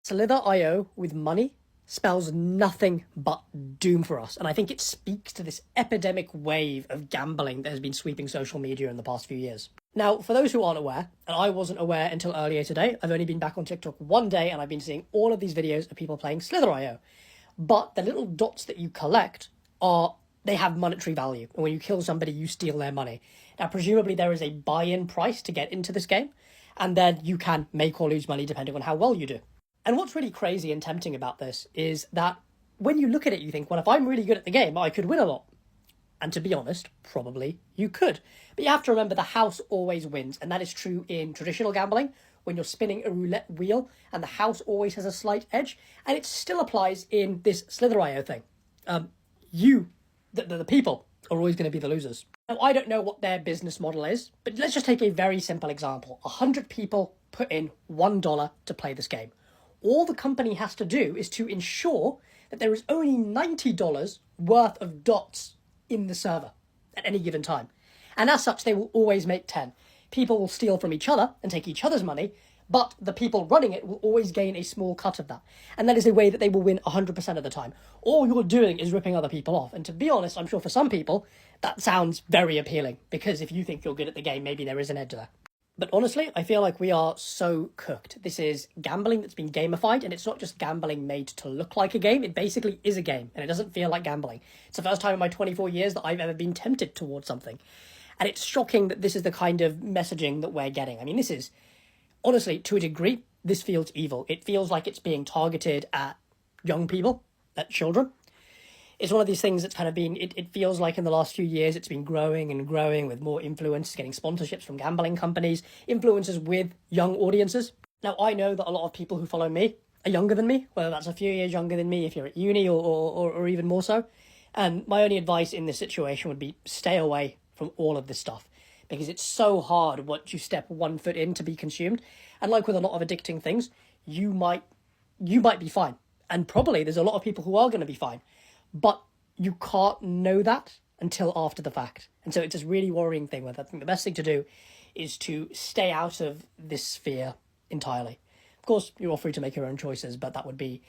Slither.io with money spells nothing but doom for us, and I think it speaks to this epidemic wave of gambling that has been sweeping social media in the past few years. Now, for those who aren't aware, and I wasn't aware until earlier today, I've only been back on TikTok one day and I've been seeing all of these videos of people playing Slither.io. But the little dots that you collect they have monetary value, and when you kill somebody, you steal their money. Now, presumably there is a buy-in price to get into this game, and then you can make or lose money depending on how well you do. And what's really crazy and tempting about this is that when you look at it, you think, well, if I'm really good at the game, I could win a lot. And to be honest, probably you could. But you have to remember the house always wins, and that is true in traditional gambling, when you're spinning a roulette wheel, and the house always has a slight edge, and it still applies in this Slither.io thing. The people are always going to be the losers. Now, I don't know what their business model is, but let's just take a very simple example. 100 people put in $1 to play this game. All the company has to do is to ensure that there is only $90 worth of dots in the server at any given time. And as such, they will always make 10. People will steal from each other and take each other's money, but the people running it will always gain a small cut of that. And that is a way that they will win 100% of the time. All you're doing is ripping other people off. And to be honest, I'm sure for some people, that sounds very appealing, because if you think you're good at the game, maybe there is an edge there. But honestly, I feel like we are so cooked. This is gambling that's been gamified, and it's not just gambling made to look like a game. It basically is a game, and it doesn't feel like gambling. It's the first time in my 24 years that I've ever been tempted towards something. And it's shocking that this is the kind of messaging that we're getting. I mean, this is, honestly, to a degree, this feels evil. It feels like it's being targeted at young people, at children. It's one of these things that's kind of been, it feels like in the last few years it's been growing and growing, with more influence, getting sponsorships from gambling companies, influencers with young audiences. Now, I know that a lot of people who follow me are younger than me, whether that's a few years younger than me if you're at uni or even more so. And my only advice in this situation would be stay away from all of this stuff, because it's so hard once you step one foot in to be consumed. And like with a lot of addicting things, you might be fine. And probably there's a lot of people who are going to be fine. But you can't know that until after the fact. And so it's this really worrying thing where I think the best thing to do is to stay out of this sphere entirely. Of course, you're all free to make your own choices, but that would be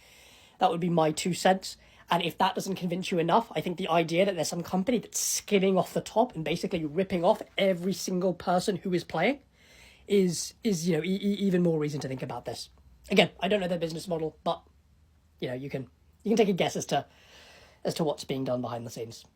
my 2 cents. And if that doesn't convince you enough, I think the idea that there's some company that's skimming off the top and basically ripping off every single person who is playing is even more reason to think about this. Again, I don't know their business model, but you can take a guess as to what's being done behind the scenes.